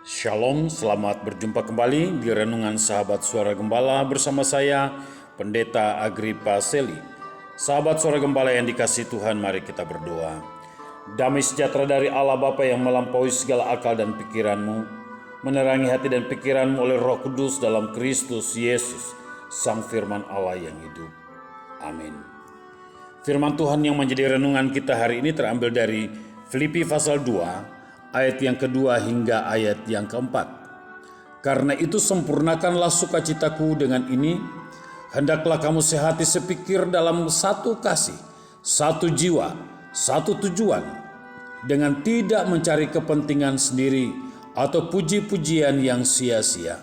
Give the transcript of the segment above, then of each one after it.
Shalom, selamat berjumpa kembali di Renungan Sahabat Suara Gembala bersama saya, Pendeta Agripa Seli. Sahabat Suara Gembala yang dikasihi Tuhan, mari kita berdoa. Damai sejahtera dari Allah Bapa yang melampaui segala akal dan pikiranmu, menerangi hati dan pikiranmu oleh Roh Kudus dalam Kristus Yesus, Sang Firman Allah yang hidup. Amin. Firman Tuhan yang menjadi renungan kita hari ini terambil dari Filipi pasal 2, ayat yang kedua hingga ayat yang keempat. Karena itu sempurnakanlah sukacitaku dengan ini, hendaklah kamu sehati sepikir dalam satu kasih, satu jiwa, satu tujuan, dengan tidak mencari kepentingan sendiri atau puji-pujian yang sia-sia.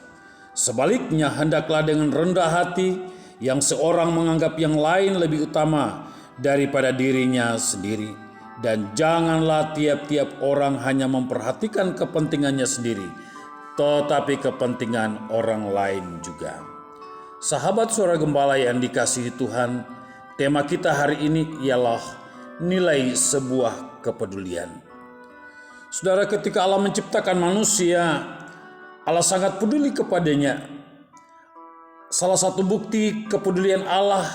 Sebaliknya hendaklah dengan rendah hati yang seorang menganggap yang lain lebih utama daripada dirinya sendiri. Dan janganlah tiap-tiap orang hanya memperhatikan kepentingannya sendiri, tetapi kepentingan orang lain juga. Sahabat Suara Gembala yang dikasihi Tuhan, tema kita hari ini ialah nilai sebuah kepedulian. Saudara, ketika Allah menciptakan manusia, Allah sangat peduli kepadanya. Salah satu bukti kepedulian Allah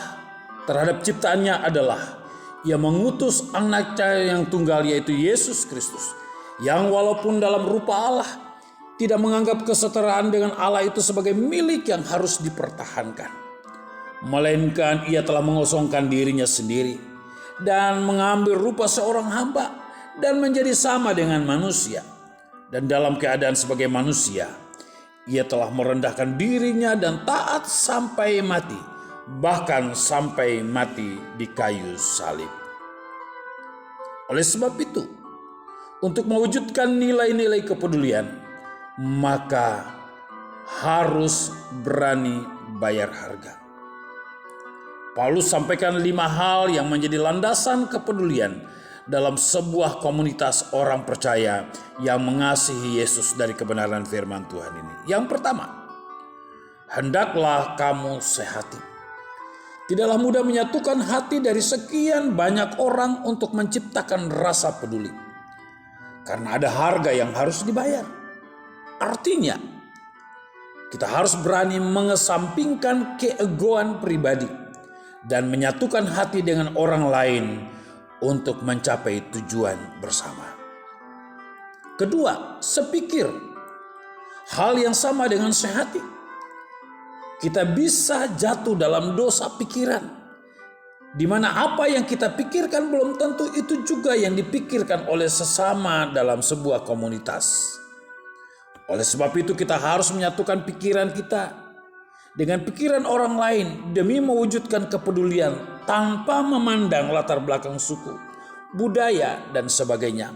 terhadap ciptaannya adalah Ia mengutus anaknya yang tunggal, yaitu Yesus Kristus, yang walaupun dalam rupa Allah tidak menganggap kesetaraan dengan Allah itu sebagai milik yang harus dipertahankan, melainkan Ia telah mengosongkan dirinya sendiri dan mengambil rupa seorang hamba dan menjadi sama dengan manusia. Dan dalam keadaan sebagai manusia, Ia telah merendahkan dirinya dan taat sampai mati, bahkan sampai mati di kayu salib. Oleh sebab itu, untuk mewujudkan nilai-nilai kepedulian, maka harus berani bayar harga. Paulus sampaikan 5 hal yang menjadi landasan kepedulian dalam sebuah komunitas orang percaya yang mengasihi Yesus dari kebenaran firman Tuhan ini. Yang pertama, hendaklah kamu sehati. Tidaklah mudah menyatukan hati dari sekian banyak orang untuk menciptakan rasa peduli. Karena ada harga yang harus dibayar. Artinya, kita harus berani mengesampingkan keegoan pribadi dan menyatukan hati dengan orang lain untuk mencapai tujuan bersama. Kedua, sepikir. Hal yang sama dengan sehati. Kita bisa jatuh dalam dosa pikiran, di mana apa yang kita pikirkan belum tentu itu juga yang dipikirkan oleh sesama dalam sebuah komunitas. Oleh sebab itu kita harus menyatukan pikiran kita dengan pikiran orang lain demi mewujudkan kepedulian tanpa memandang latar belakang suku, budaya, dan sebagainya,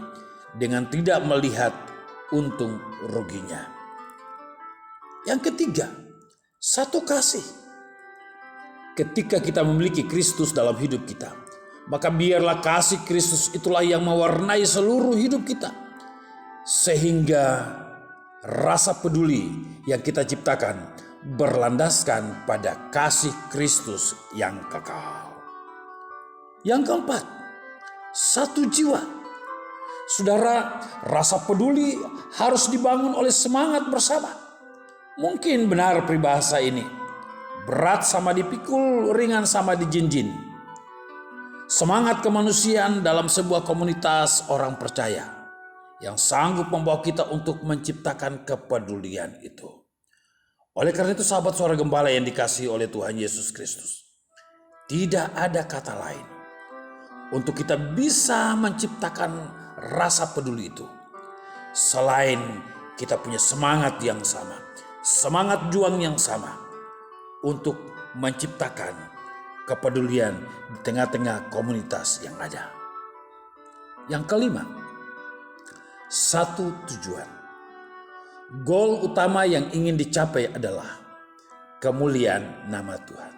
dengan tidak melihat untung ruginya. Yang ketiga, satu kasih. Ketika kita memiliki Kristus dalam hidup kita, maka biarlah kasih Kristus itulah yang mewarnai seluruh hidup kita, sehingga rasa peduli yang kita ciptakan berlandaskan pada kasih Kristus yang kekal. Yang keempat, satu jiwa. Saudara, rasa peduli harus dibangun oleh semangat bersama. Mungkin benar peribahasa ini, berat sama dipikul, ringan sama dijinjin. Semangat kemanusiaan dalam sebuah komunitas orang percaya yang sanggup membawa kita untuk menciptakan kepedulian itu. Oleh karena itu, sahabat Suara Gembala yang dikasihi oleh Tuhan Yesus Kristus, tidak ada kata lain untuk kita bisa menciptakan rasa peduli itu selain kita punya semangat yang sama, semangat juang yang sama untuk menciptakan kepedulian di tengah-tengah komunitas yang ada. Yang kelima, satu tujuan. Goal utama yang ingin dicapai adalah kemuliaan nama Tuhan.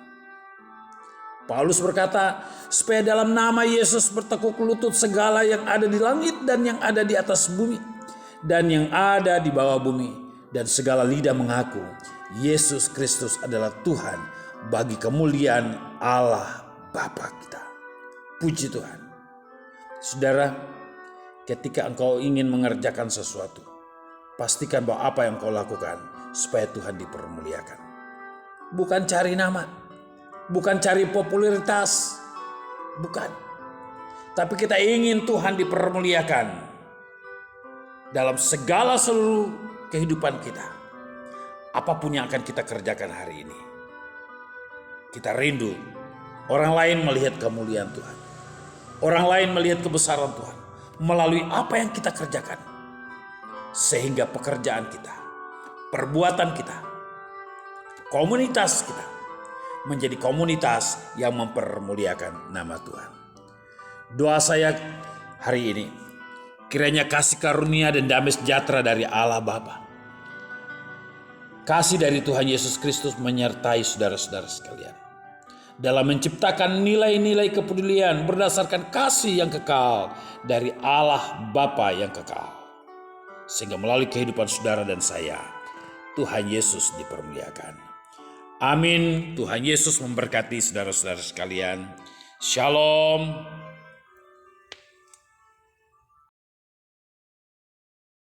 Paulus berkata, supaya dalam nama Yesus bertekuk lutut segala yang ada di langit dan yang ada di atas bumi dan yang ada di bawah bumi, dan segala lidah mengaku Yesus Kristus adalah Tuhan bagi kemuliaan Allah Bapa kita. Puji Tuhan. Saudara, ketika engkau ingin mengerjakan sesuatu, pastikan bahwa apa yang kau lakukan supaya Tuhan dipermuliakan. Bukan cari nama, bukan cari popularitas, bukan. Tapi kita ingin Tuhan dipermuliakan dalam segala seluruh kehidupan kita. Apapun yang akan kita kerjakan hari ini, kita rindu orang lain melihat kemuliaan Tuhan. Orang lain melihat kebesaran Tuhan melalui apa yang kita kerjakan. Sehingga pekerjaan kita, perbuatan kita, komunitas kita menjadi komunitas yang mempermuliakan nama Tuhan. Doa saya hari ini, kiranya kasih karunia dan damai sejahtera dari Allah Bapa, kasih dari Tuhan Yesus Kristus menyertai saudara-saudara sekalian dalam menciptakan nilai-nilai kepedulian berdasarkan kasih yang kekal dari Allah Bapa yang kekal. Sehingga melalui kehidupan saudara dan saya, Tuhan Yesus dipermuliakan. Amin. Tuhan Yesus memberkati saudara-saudara sekalian. Shalom.